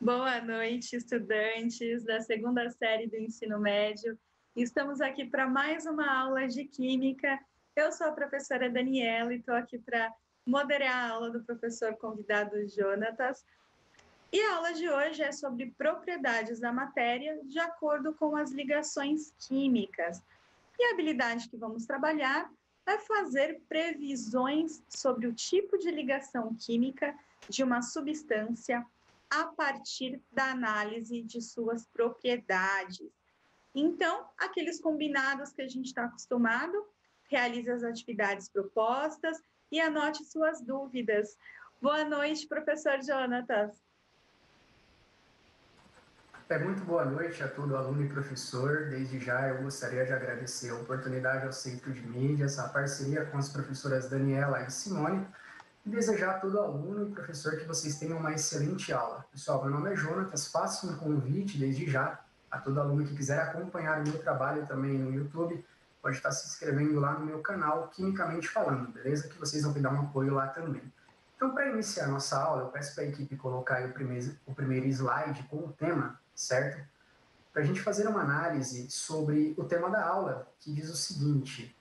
Boa noite, estudantes da segunda série do ensino médio. Estamos aqui para mais uma aula de Química. Eu sou a professora Daniela e estou aqui para moderar a aula do professor convidado Jonatas. E a aula de hoje é sobre propriedades da matéria de acordo com as ligações químicas. E a habilidade que vamos trabalhar é fazer previsões sobre o tipo de ligação química de uma substância a partir da análise de suas propriedades. Então, aqueles combinados que a gente está acostumado, realize as atividades propostas e anote suas dúvidas. Boa noite, professor Jonatas. Muito boa noite a todo aluno e professor. Desde já eu gostaria de agradecer a oportunidade ao Centro de Mídias, a parceria com as professoras Daniela e Simone, e desejar a todo aluno e professor que vocês tenham uma excelente aula. Pessoal, meu nome é Jonatas, faço um convite desde já a todo aluno que quiser acompanhar o meu trabalho também no YouTube, pode estar se inscrevendo lá no meu canal, Quimicamente Falando, beleza? Que vocês vão me dar um apoio lá também. Então, para iniciar nossa aula, eu peço para a equipe colocar aí o primeiro slide com o tema, certo? Para a gente fazer uma análise sobre o tema da aula, que diz o seguinte: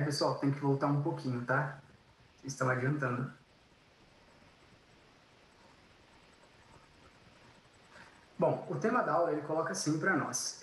pessoal, tem que voltar um pouquinho, tá? Vocês estão adiantando. Bom, o tema da aula ele coloca assim para nós.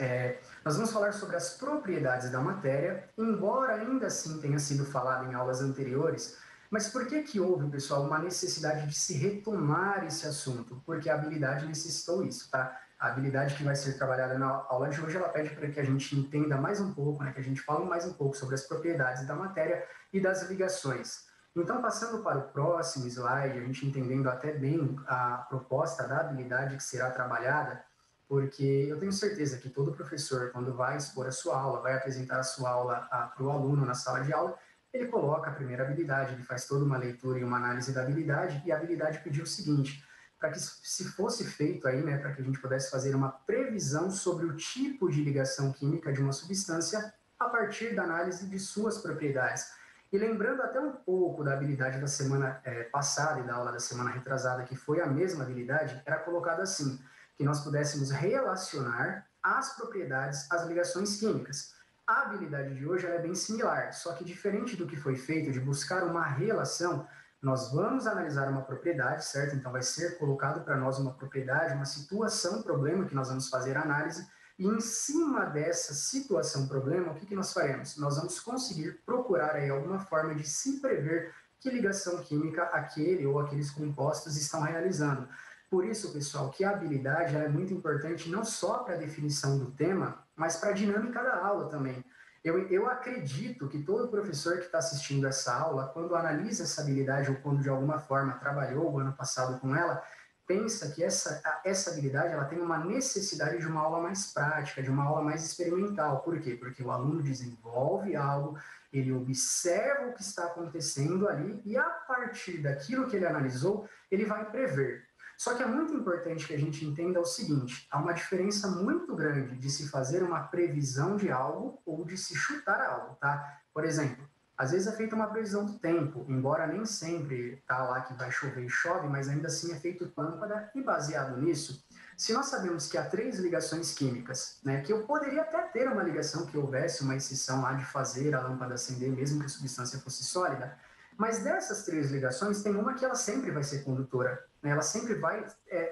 Nós vamos falar sobre as propriedades da matéria, embora ainda assim tenha sido falado em aulas anteriores, mas por que houve, pessoal, uma necessidade de se retomar esse assunto? Porque a habilidade necessitou isso, tá? A habilidade que vai ser trabalhada na aula de hoje, ela pede para que a gente entenda mais um pouco, né, que a gente fale mais um pouco sobre as propriedades da matéria e das ligações. Então, passando para o próximo slide, a gente entendendo até bem a proposta da habilidade que será trabalhada, porque eu tenho certeza que todo professor, quando vai expor a sua aula, vai apresentar a sua aula para o aluno na sala de aula, ele coloca a primeira habilidade, ele faz toda uma leitura e uma análise da habilidade, e a habilidade pediu o seguinte: para que se fosse feito aí, né, para que a gente pudesse fazer uma previsão sobre o tipo de ligação química de uma substância a partir da análise de suas propriedades. E lembrando até um pouco da habilidade da semana passada e da aula da semana retrasada, que foi a mesma habilidade, era colocado assim, que nós pudéssemos relacionar as propriedades às ligações químicas. A habilidade de hoje é bem similar, só que diferente do que foi feito de buscar uma relação, nós vamos analisar uma propriedade, certo? Então vai ser colocado para nós uma propriedade, uma situação, problema que nós vamos fazer análise, e em cima dessa situação, problema, o que nós faremos? Nós vamos conseguir procurar aí alguma forma de se prever que ligação química aquele ou aqueles compostos estão realizando. Por isso, pessoal, que a habilidade é muito importante não só para a definição do tema, mas para a dinâmica da aula também. Eu acredito que todo professor que está assistindo essa aula, quando analisa essa habilidade ou quando de alguma forma trabalhou o ano passado com ela, pensa que essa habilidade ela tem uma necessidade de uma aula mais prática, de uma aula mais experimental. Por quê? Porque o aluno desenvolve algo, ele observa o que está acontecendo ali e a partir daquilo que ele analisou, ele vai prever. Só que é muito importante que a gente entenda o seguinte: há uma diferença muito grande de se fazer uma previsão de algo ou de se chutar algo, tá? Por exemplo, às vezes é feita uma previsão do tempo, embora nem sempre tá lá que vai chover e chove, mas ainda assim é feito lâmpada, e baseado nisso, se nós sabemos que há 3 ligações químicas, né, que eu poderia até ter uma ligação que houvesse uma exceção lá de fazer a lâmpada acender, mesmo que a substância fosse sólida, mas dessas 3 ligações, tem uma que ela sempre vai ser condutora, né, ela sempre vai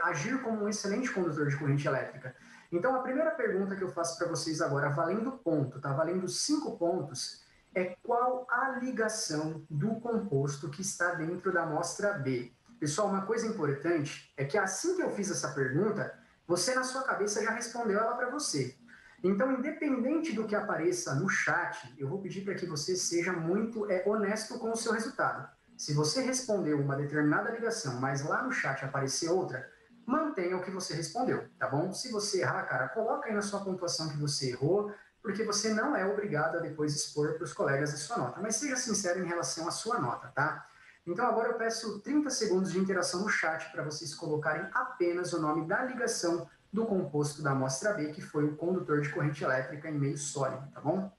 agir como um excelente condutor de corrente elétrica. Então, a primeira pergunta que eu faço para vocês agora, valendo ponto, tá? Valendo 5 pontos, é qual a ligação do composto que está dentro da amostra B. Pessoal, uma coisa importante é que assim que eu fiz essa pergunta, você na sua cabeça já respondeu ela para você. Então, independente do que apareça no chat, eu vou pedir para que você seja muito honesto com o seu resultado. Se você respondeu uma determinada ligação, mas lá no chat aparecer outra, mantenha o que você respondeu, tá bom? Se você errar, cara, coloca aí na sua pontuação que você errou, porque você não é obrigado a depois expor para os colegas a sua nota, mas seja sincero em relação à sua nota, tá? Então agora eu peço 30 segundos de interação no chat para vocês colocarem apenas o nome da ligação do composto da amostra B, que foi o condutor de corrente elétrica em meio sólido, tá bom?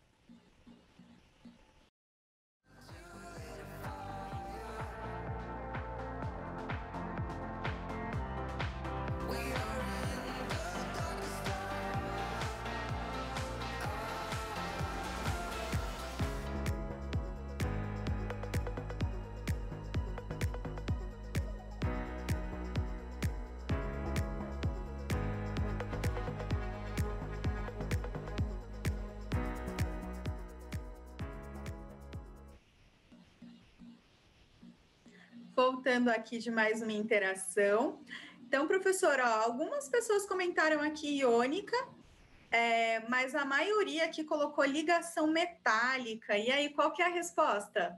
Voltando aqui de mais uma interação. Então, professora, algumas pessoas comentaram aqui iônica, mas a maioria aqui colocou ligação metálica. E aí, qual que é a resposta?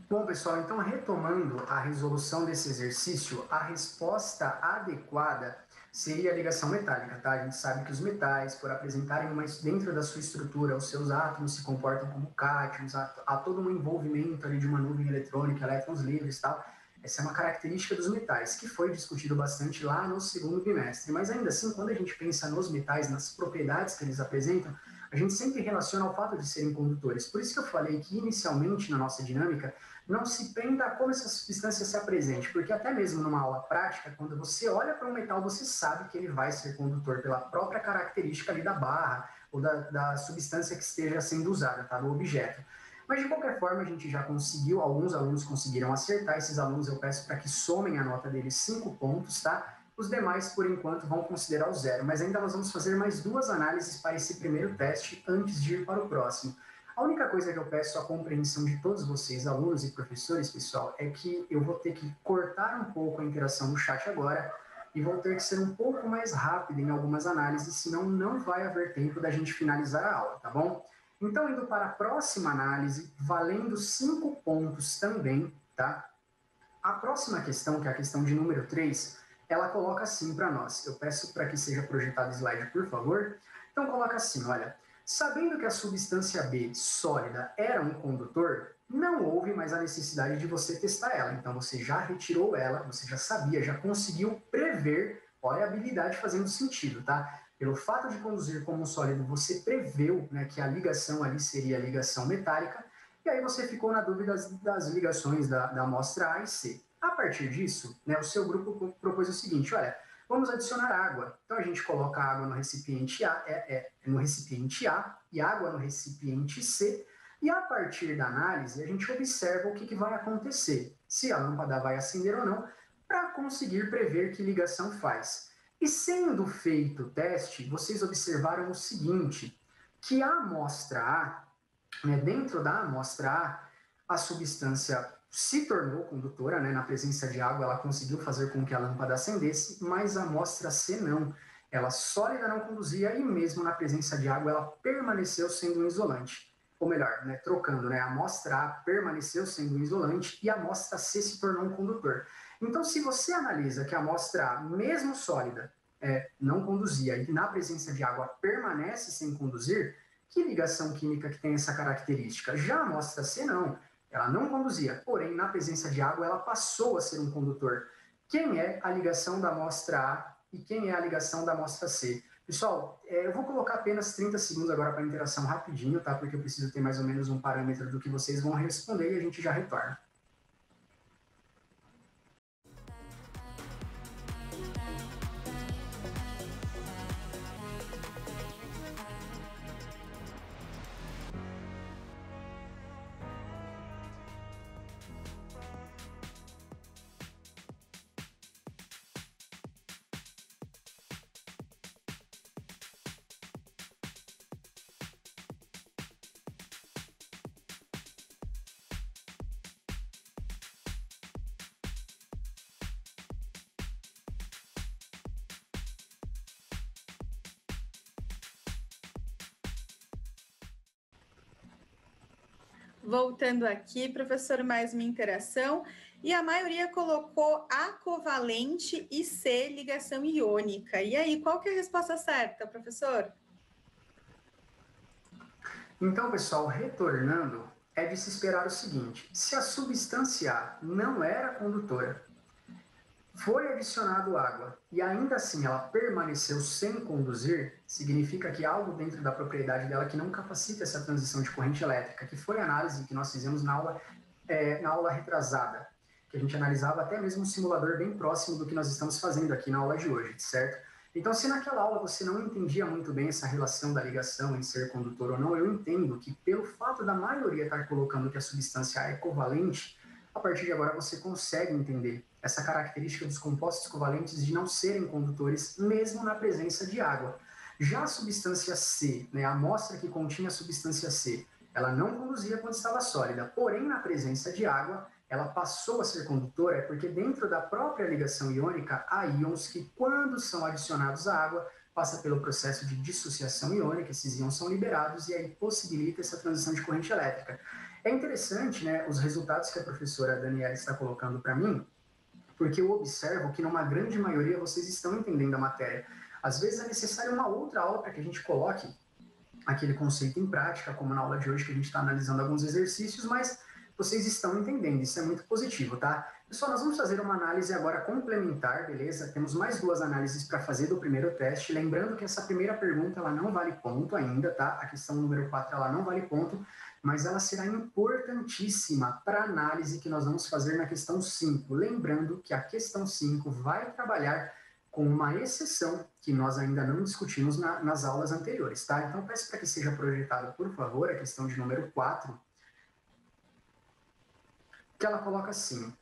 Bom, pessoal, então retomando a resolução desse exercício, a resposta adequada seria a ligação metálica, tá? A gente sabe que os metais, por apresentarem dentro da sua estrutura, os seus átomos se comportam como cátions, há todo um envolvimento ali de uma nuvem eletrônica, elétrons livres e tal. Essa é uma característica dos metais, que foi discutido bastante lá no segundo bimestre. Mas ainda assim, quando a gente pensa nos metais, nas propriedades que eles apresentam, a gente sempre relaciona ao fato de serem condutores. Por isso que eu falei que inicialmente na nossa dinâmica, não se prenda a como essa substância se apresente, porque até mesmo numa aula prática, quando você olha para um metal, você sabe que ele vai ser condutor pela própria característica ali da barra ou da substância que esteja sendo usada, tá? Do objeto. Mas de qualquer forma, a gente já conseguiu, alguns alunos conseguiram acertar, esses alunos eu peço para que somem a nota deles 5 pontos, tá? Os demais, por enquanto, vão considerar o zero, mas ainda nós vamos fazer mais 2 análises para esse primeiro teste antes de ir para o próximo. A única coisa que eu peço à compreensão de todos vocês, alunos e professores, pessoal, é que eu vou ter que cortar um pouco a interação no chat agora e vou ter que ser um pouco mais rápido em algumas análises, senão não vai haver tempo da gente finalizar a aula, tá bom? Então, indo para a próxima análise, valendo 5 pontos também, tá? A próxima questão, que é a questão de número 3, ela coloca assim para nós. Eu peço para que seja projetado o slide, por favor. Então, coloca assim, olha. Sabendo que a substância B sólida era um condutor, não houve mais a necessidade de você testar ela. Então, você já retirou ela, você já sabia, já conseguiu prever. Olha a habilidade fazendo sentido, tá? Pelo fato de conduzir como um sólido, você preveu, né, que a ligação ali seria a ligação metálica, e aí você ficou na dúvida das ligações da amostra A e C. A partir disso, né, o seu grupo propôs o seguinte, olha, vamos adicionar água. Então a gente coloca água no recipiente A, e água no recipiente C, e a partir da análise a gente observa o que vai acontecer, se a lâmpada vai acender ou não, para conseguir prever que ligação faz. E sendo feito o teste, vocês observaram o seguinte, que a amostra A, né, dentro da amostra A substância se tornou condutora, né, na presença de água ela conseguiu fazer com que a lâmpada acendesse, mas a amostra C não. Ela sólida não conduzia e mesmo na presença de água ela permaneceu sendo um isolante. Ou melhor, né, trocando, né, a amostra A permaneceu sendo um isolante e a amostra C se tornou um condutor. Então, se você analisa que a amostra A, mesmo sólida, não conduzia e na presença de água permanece sem conduzir, que ligação química que tem essa característica? Já a amostra C não, ela não conduzia, porém na presença de água ela passou a ser um condutor. Quem é a ligação da amostra A e quem é a ligação da amostra C? Pessoal, eu vou colocar apenas 30 segundos agora para a interação rapidinho, tá? Porque eu preciso ter mais ou menos um parâmetro do que vocês vão responder e a gente já retorna. Voltando aqui, professor, mais uma interação. E a maioria colocou A covalente e C ligação iônica. E aí, qual que é a resposta certa, professor? Então, pessoal, retornando, é de se esperar o seguinte: se a substância A não era condutora, foi adicionado água e ainda assim ela permaneceu sem conduzir, significa que algo dentro da propriedade dela que não capacita essa transição de corrente elétrica, que foi a análise que nós fizemos na aula retrasada, que a gente analisava até mesmo um simulador bem próximo do que nós estamos fazendo aqui na aula de hoje, certo? Então, se naquela aula você não entendia muito bem essa relação da ligação em ser condutor ou não, eu entendo que pelo fato da maioria estar colocando que a substância é covalente, a partir de agora você consegue entender essa característica dos compostos covalentes de não serem condutores, mesmo na presença de água. Já a substância C, né, a amostra que continha a substância C, ela não conduzia quando estava sólida, porém, na presença de água, ela passou a ser condutora, porque dentro da própria ligação iônica, há íons que, quando são adicionados à água, passa pelo processo de dissociação iônica, esses íons são liberados e aí possibilita essa transição de corrente elétrica. É interessante, né, os resultados que a professora Daniela está colocando para mim, porque eu observo que numa grande maioria vocês estão entendendo a matéria. Às vezes é necessário uma outra aula para que a gente coloque aquele conceito em prática, como na aula de hoje que a gente está analisando alguns exercícios, mas vocês estão entendendo, isso é muito positivo, tá? Pessoal, nós vamos fazer uma análise agora complementar, beleza? Temos mais 2 análises para fazer do primeiro teste, lembrando que essa primeira pergunta, ela não vale ponto ainda, tá? A questão número 4, ela não vale ponto, mas ela será importantíssima para a análise que nós vamos fazer na questão 5. Lembrando que a questão 5 vai trabalhar com uma exceção que nós ainda não discutimos nas aulas anteriores, tá? Então, peço para que seja projetado, por favor, a questão de número 4, que ela coloca assim,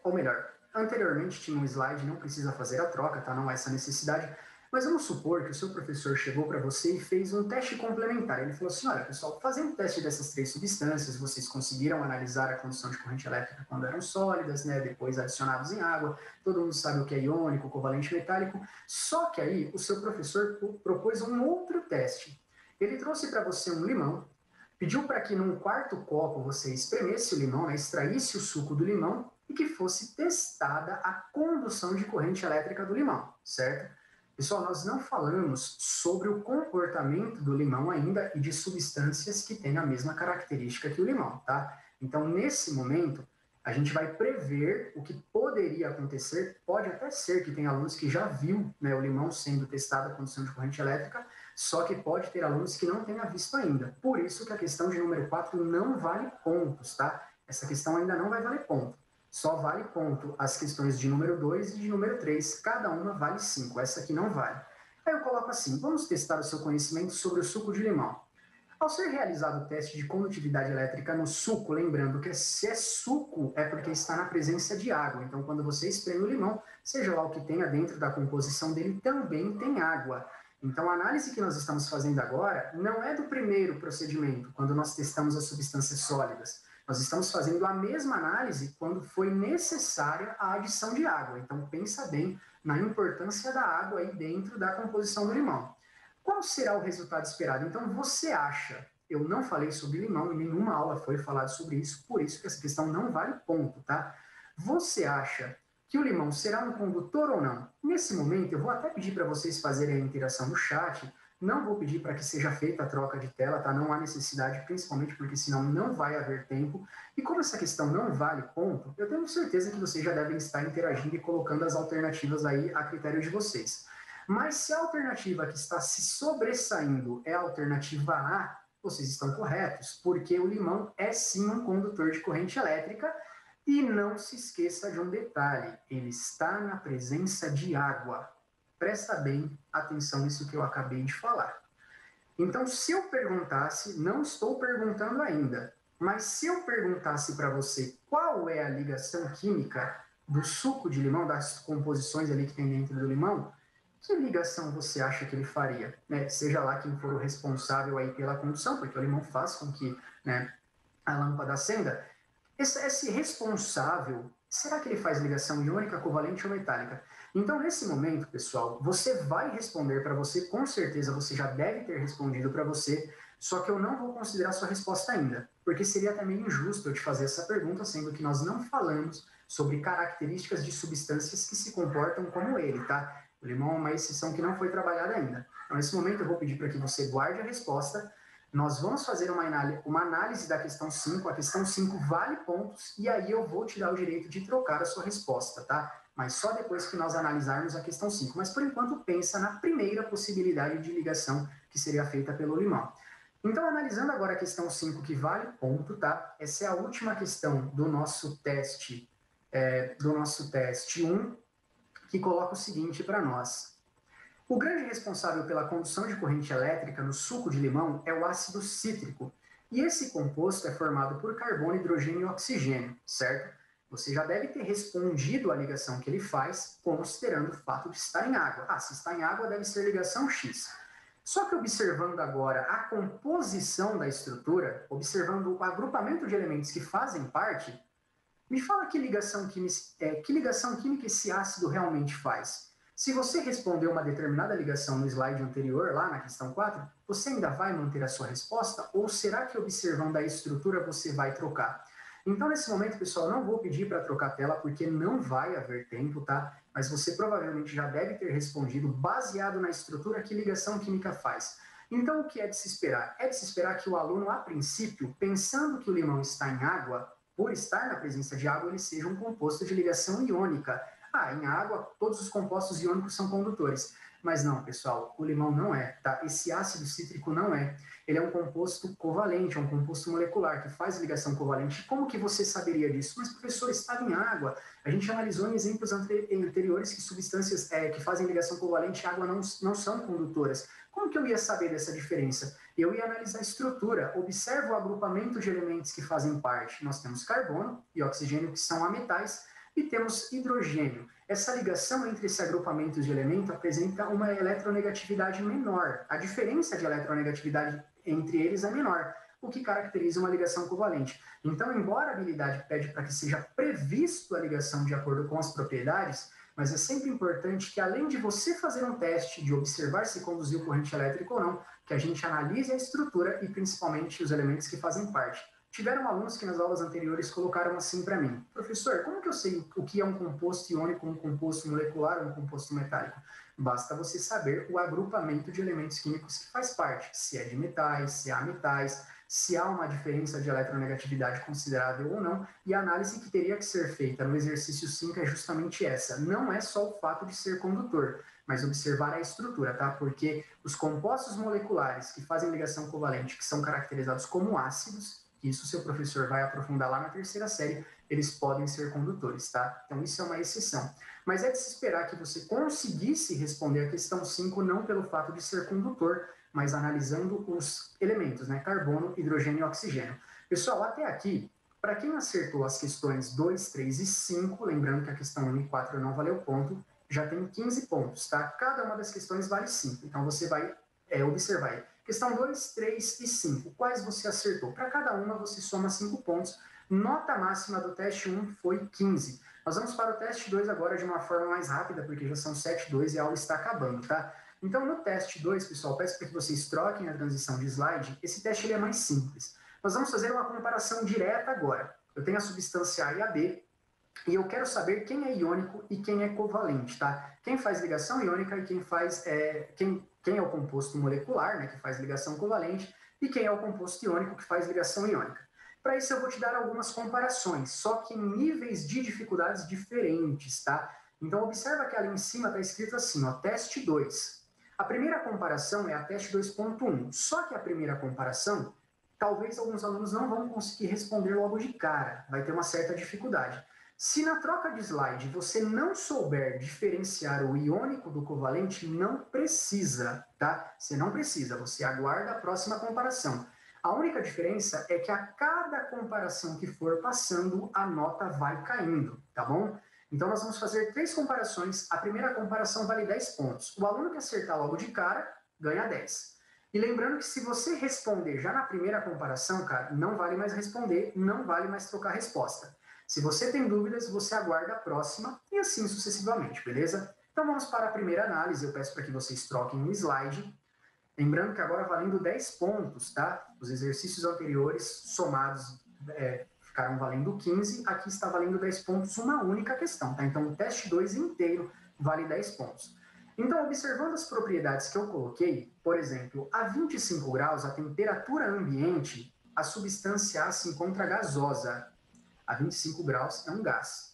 ou melhor, anteriormente tinha um slide, não precisa fazer a troca, tá? Não há essa necessidade, mas vamos supor que o seu professor chegou para você e fez um teste complementar. Ele falou assim, olha, pessoal, fazendo o teste dessas 3 substâncias, vocês conseguiram analisar a condução de corrente elétrica quando eram sólidas, né, depois adicionados em água, todo mundo sabe o que é iônico, covalente metálico, só que aí o seu professor propôs um outro teste. Ele trouxe para você um limão, pediu para que num quarto copo você espremesse o limão, né, extraísse o suco do limão e que fosse testada a condução de corrente elétrica do limão, certo? Pessoal, nós não falamos sobre o comportamento do limão ainda e de substâncias que têm a mesma característica que o limão, tá? Então, nesse momento, a gente vai prever o que poderia acontecer. Pode até ser que tenha alunos que já viu, né, o limão sendo testado a condução de corrente elétrica, só que pode ter alunos que não tenha visto ainda. Por isso que a questão de número 4 não vale pontos, tá? Essa questão ainda não vai valer ponto. Só vale ponto as questões de número 2 e de número 3. Cada uma vale 5. Essa aqui não vale. Aí eu coloco assim, vamos testar o seu conhecimento sobre o suco de limão. Ao ser realizado o teste de condutividade elétrica no suco, lembrando que se é suco é porque está na presença de água. Então, quando você espreme o limão, seja lá o que tenha dentro da composição dele, também tem água. Então, a análise que nós estamos fazendo agora não é do primeiro procedimento, quando nós testamos as substâncias sólidas. Nós estamos fazendo a mesma análise quando foi necessária a adição de água. Então, pensa bem na importância da água aí dentro da composição do limão. Qual será o resultado esperado? Então, você acha, eu não falei sobre limão, em nenhuma aula foi falado sobre isso, por isso que essa questão não vale ponto, tá? Você acha que o limão será um condutor ou não? Nesse momento, eu vou até pedir para vocês fazerem a interação no chat, não vou pedir para que seja feita a troca de tela, tá? Não há necessidade, principalmente porque senão não vai haver tempo. E como essa questão não vale ponto, eu tenho certeza que vocês já devem estar interagindo e colocando as alternativas aí a critério de vocês. Mas se a alternativa que está se sobressaindo é a alternativa A, vocês estão corretos, porque o limão é sim um condutor de corrente elétrica. E não se esqueça de um detalhe, ele está na presença de água. Presta bem atenção nisso que eu acabei de falar. Então, se eu perguntasse, não estou perguntando ainda, mas se eu perguntasse para você qual é a ligação química do suco de limão, das composições ali que tem dentro do limão, que ligação você acha que ele faria? Né? Seja lá quem for o responsável aí pela condução, porque o limão faz com que, né, a lâmpada acenda. Esse responsável, será que ele faz ligação iônica, covalente ou metálica? Então, nesse momento, pessoal, você vai responder para você, com certeza você já deve ter respondido para você, só que eu não vou considerar sua resposta ainda, porque seria até meio injusto eu te fazer essa pergunta, sendo que nós não falamos sobre características de substâncias que se comportam como ele, tá? O limão é uma exceção que não foi trabalhada ainda. Então, nesse momento, eu vou pedir para que você guarde a resposta. Nós vamos fazer uma análise da questão 5. A questão 5 vale pontos e aí eu vou te dar o direito de trocar a sua resposta, tá? mas só depois que nós analisarmos a questão 5. Mas, por enquanto, pensa na primeira possibilidade de ligação que seria feita pelo limão. Então, analisando agora a questão 5, que vale ponto, tá? Essa é a última questão do nosso teste 1, que coloca o seguinte para nós. O grande responsável pela condução de corrente elétrica no suco de limão é o ácido cítrico. E esse composto é formado por carbono, hidrogênio e oxigênio, certo? Você já deve ter respondido à ligação que ele faz, considerando o fato de estar em água. Ah, se está em água, deve ser ligação X. Só que observando agora a composição da estrutura, observando o agrupamento de elementos que fazem parte, me fala que ligação química esse ácido realmente faz. Se você respondeu uma determinada ligação no slide anterior, lá na questão 4, você ainda vai manter a sua resposta? Ou será que observando a estrutura você vai trocar? Então, nesse momento, pessoal, não vou pedir para trocar a tela, porque não vai haver tempo, tá? Mas você provavelmente já deve ter respondido baseado na estrutura que ligação química faz. Então, o que é de se esperar? É de se esperar que o aluno, a princípio, pensando que o limão está em água, por estar na presença de água, ele seja um composto de ligação iônica. Ah, em água, todos os compostos iônicos são condutores. Mas não, pessoal, o limão não é, tá? Esse ácido cítrico não é. Ele é um composto covalente, é um composto molecular que faz ligação covalente. Como que você saberia disso? Mas, professor, estava em água. A gente analisou em exemplos anteriores que substâncias que fazem ligação covalente e água não são condutoras. Como que eu ia saber dessa diferença? Eu ia analisar a estrutura. Observo o agrupamento de elementos que fazem parte. Nós temos carbono e oxigênio, que são ametais, e temos hidrogênio. Essa ligação entre esse agrupamento de elementos apresenta uma eletronegatividade menor. A diferença de eletronegatividade entre eles é menor, o que caracteriza uma ligação covalente. Então, embora a habilidade pede para que seja previsto a ligação de acordo com as propriedades, mas é sempre importante que, além de você fazer um teste de observar se conduziu corrente elétrica ou não, que a gente analise a estrutura e principalmente os elementos que fazem parte. Tiveram alunos que nas aulas anteriores colocaram assim para mim: professor, como que eu sei o que é um composto iônico, um composto molecular ou um composto metálico? Basta você saber o agrupamento de elementos químicos que faz parte, se é de metais, se há metais, se há uma diferença de eletronegatividade considerável ou não, e a análise que teria que ser feita no exercício 5 é justamente essa. Não é só o fato de ser condutor, mas observar a estrutura, tá? Porque os compostos moleculares que fazem ligação covalente, que são caracterizados como ácidos, isso o seu professor vai aprofundar lá na terceira série, eles podem ser condutores, tá? Então isso é uma exceção. Mas é de se esperar que você conseguisse responder a questão 5 não pelo fato de ser condutor, mas analisando os elementos, né? Carbono, hidrogênio e oxigênio. Pessoal, até aqui, para quem acertou as questões 2, 3 e 5, lembrando que a questão 1 e 4 não valeu ponto, já tem 15 pontos, tá? Cada uma das questões vale 5. Então você vai observar aí. Questão 2, 3 e 5. Quais você acertou? Para cada uma você soma 5 pontos. Nota máxima do teste 1 foi 15. Nós vamos para o teste 2 agora de uma forma mais rápida, porque já são 7:02 e a aula está acabando, tá? Então, no teste 2, pessoal, peço para que vocês troquem a transição de slide. Esse teste ele é mais simples. Nós vamos fazer uma comparação direta agora. Eu tenho a substância A e a B, e eu quero saber quem é iônico e quem é covalente, tá? Quem faz ligação iônica e quem é o composto molecular, né, que faz ligação covalente, e quem é o composto iônico que faz ligação iônica. Para isso eu vou te dar algumas comparações, só que em níveis de dificuldades diferentes, tá? Então observa que ali em cima está escrito assim, ó, teste 2. A primeira comparação é a teste 2.1, só que a primeira comparação, talvez alguns alunos não vão conseguir responder logo de cara, vai ter uma certa dificuldade. Se na troca de slide você não souber diferenciar o iônico do covalente, não precisa, tá? Você não precisa, você aguarda a próxima comparação. A única diferença é que a cada comparação que for passando, a nota vai caindo, tá bom? Então nós vamos fazer 3 comparações. A primeira comparação vale 10 pontos. O aluno que acertar logo de cara, ganha 10. E lembrando que se você responder já na primeira comparação, cara, não vale mais responder, não vale mais trocar a resposta. Se você tem dúvidas, você aguarda a próxima e assim sucessivamente, beleza? Então vamos para a primeira análise. Eu peço para que vocês troquem um slide. Lembrando que agora valendo 10 pontos, tá? Os exercícios anteriores somados ficaram valendo 15. Aqui está valendo 10 pontos uma única questão, tá? Então o teste 2 inteiro vale 10 pontos. Então, observando as propriedades que eu coloquei, por exemplo, a 25 graus, a temperatura ambiente, a substância A se encontra gasosa. A 25 graus é um gás.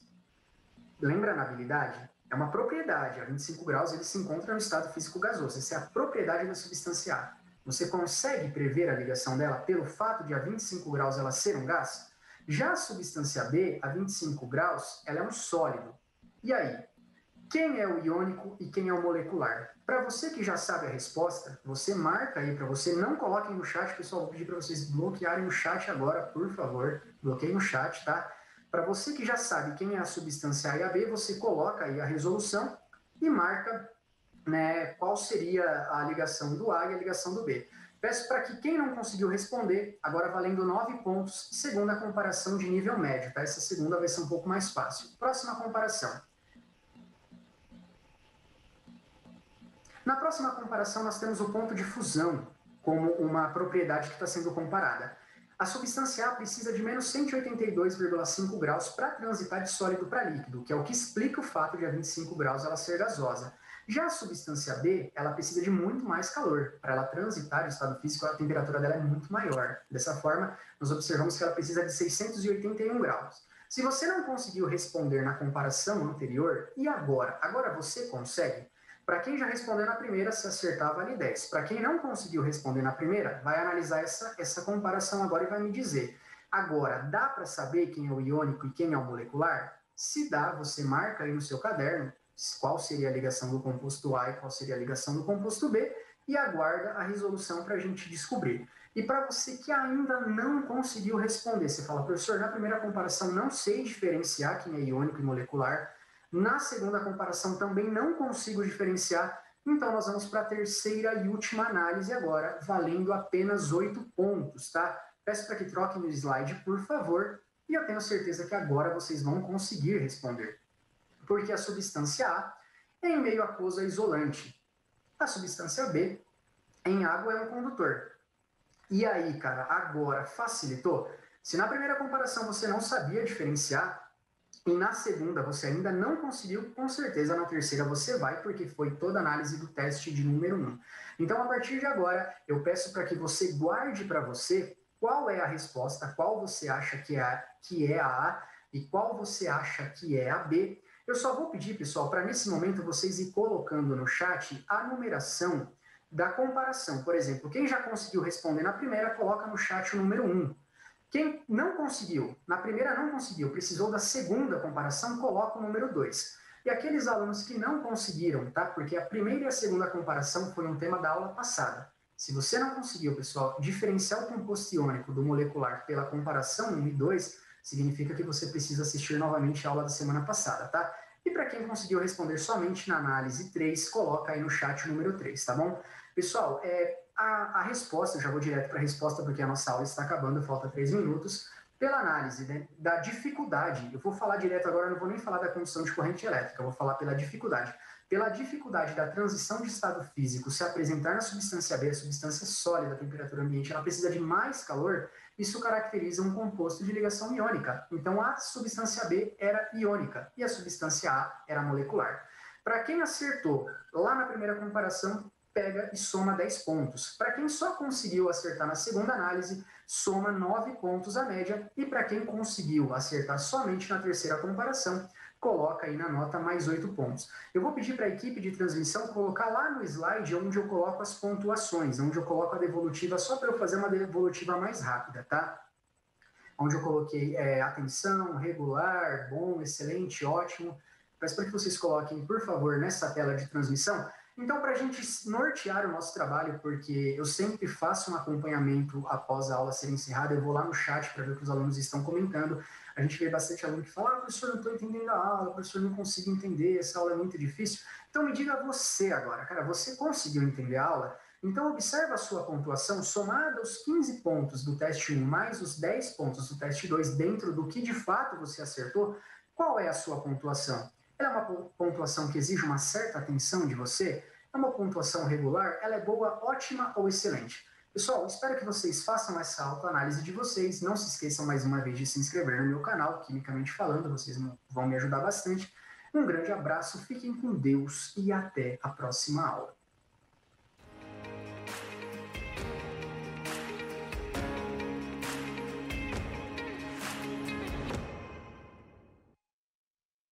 lembra na habilidade? É uma propriedade. A 25 graus ele se encontra no estado físico gasoso. Essa é a propriedade da substância A. Você consegue prever a ligação dela pelo fato de a 25 graus ela ser um gás? Já a substância B, a 25 graus, ela é um sólido. E aí? Quem é o iônico e quem é o molecular? Para você que já sabe a resposta, você marca aí para você, não coloquem no chat, pessoal, vou pedir para vocês bloquearem o chat agora, por favor, bloqueiem o chat, tá? Para você que já sabe quem é a substância A e a B, você coloca aí a resolução e marca, né, qual seria a ligação do A e a ligação do B. Peço para que quem não conseguiu responder, agora valendo 9 pontos, segunda comparação de nível médio, tá? Essa segunda vai ser um pouco mais fácil. Próxima comparação. Na próxima comparação, nós temos o ponto de fusão como uma propriedade que está sendo comparada. A substância A precisa de menos 182,5 graus para transitar de sólido para líquido, que é o que explica o fato de a 25 graus ela ser gasosa. Já a substância B, ela precisa de muito mais calor. Para ela transitar de estado físico, a temperatura dela é muito maior. Dessa forma, nós observamos que ela precisa de 681 graus. Se você não conseguiu responder na comparação anterior, e agora? Agora você consegue? Para quem já respondeu na primeira, se acertar, vale 10. Para quem não conseguiu responder na primeira, vai analisar essa comparação agora e vai me dizer. Agora, dá para saber quem é o iônico e quem é o molecular? Se dá, você marca aí no seu caderno qual seria a ligação do composto A e qual seria a ligação do composto B e aguarda a resolução para a gente descobrir. E para você que ainda não conseguiu responder, você fala, professor, na primeira comparação não sei diferenciar quem é iônico e molecular, na segunda comparação também não consigo diferenciar, então nós vamos para a terceira e última análise agora, valendo apenas 8 pontos, tá? Peço para que troquem o slide, por favor, e eu tenho certeza que agora vocês vão conseguir responder. Porque a substância A é em meio aquoso é isolante, a substância B em água é um condutor. E aí, cara, agora facilitou? Se na primeira comparação você não sabia diferenciar, e na segunda você ainda não conseguiu, com certeza na terceira você vai, porque foi toda a análise do teste de número 1. Então, a partir de agora, eu peço para que você guarde para você qual é a resposta, qual você acha que é a A e qual você acha que é a B. Eu só vou pedir, pessoal, para nesse momento vocês ir colocando no chat a numeração da comparação. Por exemplo, quem já conseguiu responder na primeira, coloca no chat o número 1. Quem não conseguiu, na primeira não conseguiu, precisou da segunda comparação, coloca o número 2. E aqueles alunos que não conseguiram, tá? Porque a primeira e a segunda comparação foi um tema da aula passada. Se você não conseguiu, pessoal, diferenciar o composto iônico do molecular pela comparação 1 e 2, significa que você precisa assistir novamente a aula da semana passada, tá? E para quem conseguiu responder somente na análise 3, coloca aí no chat o número 3, tá bom? Pessoal, a resposta, eu já vou direto para a resposta porque a nossa aula está acabando, falta 3 minutos. Pela análise, né, da dificuldade, eu vou falar direto agora, não vou nem falar da condução de corrente elétrica, eu vou falar pela dificuldade. Pela dificuldade da transição de estado físico se apresentar na substância B, a substância sólida, a temperatura ambiente, ela precisa de mais calor, isso caracteriza um composto de ligação iônica. Então, a substância B era iônica e a substância A era molecular. Para quem acertou lá na primeira comparação, pega e soma 10 pontos. Para quem só conseguiu acertar na segunda análise, soma 9 pontos a média. E para quem conseguiu acertar somente na terceira comparação, coloca aí na nota mais 8 pontos. Eu vou pedir para a equipe de transmissão colocar lá no slide onde eu coloco as pontuações, onde eu coloco a devolutiva, só para eu fazer uma devolutiva mais rápida, tá? Onde eu coloquei atenção, regular, bom, excelente, ótimo. Peço para que vocês coloquem, por favor, nessa tela de transmissão. Então, para a gente nortear o nosso trabalho, porque eu sempre faço um acompanhamento após a aula ser encerrada, eu vou lá no chat para ver o que os alunos estão comentando. A gente vê bastante aluno que fala, professor, não estou entendendo a aula, professor, não consigo entender, essa aula é muito difícil. Então, me diga você agora, cara, você conseguiu entender a aula? Então, observa a sua pontuação somada aos 15 pontos do teste 1 mais os 10 pontos do teste 2 dentro do que de fato você acertou. Qual é a sua pontuação? Ela é uma pontuação que exige uma certa atenção de você? É uma pontuação regular? Ela é boa, ótima ou excelente? Pessoal, espero que vocês façam essa autoanálise de vocês. Não se esqueçam mais uma vez de se inscrever no meu canal, Quimicamente Falando, vocês vão me ajudar bastante. Um grande abraço, fiquem com Deus e até a próxima aula.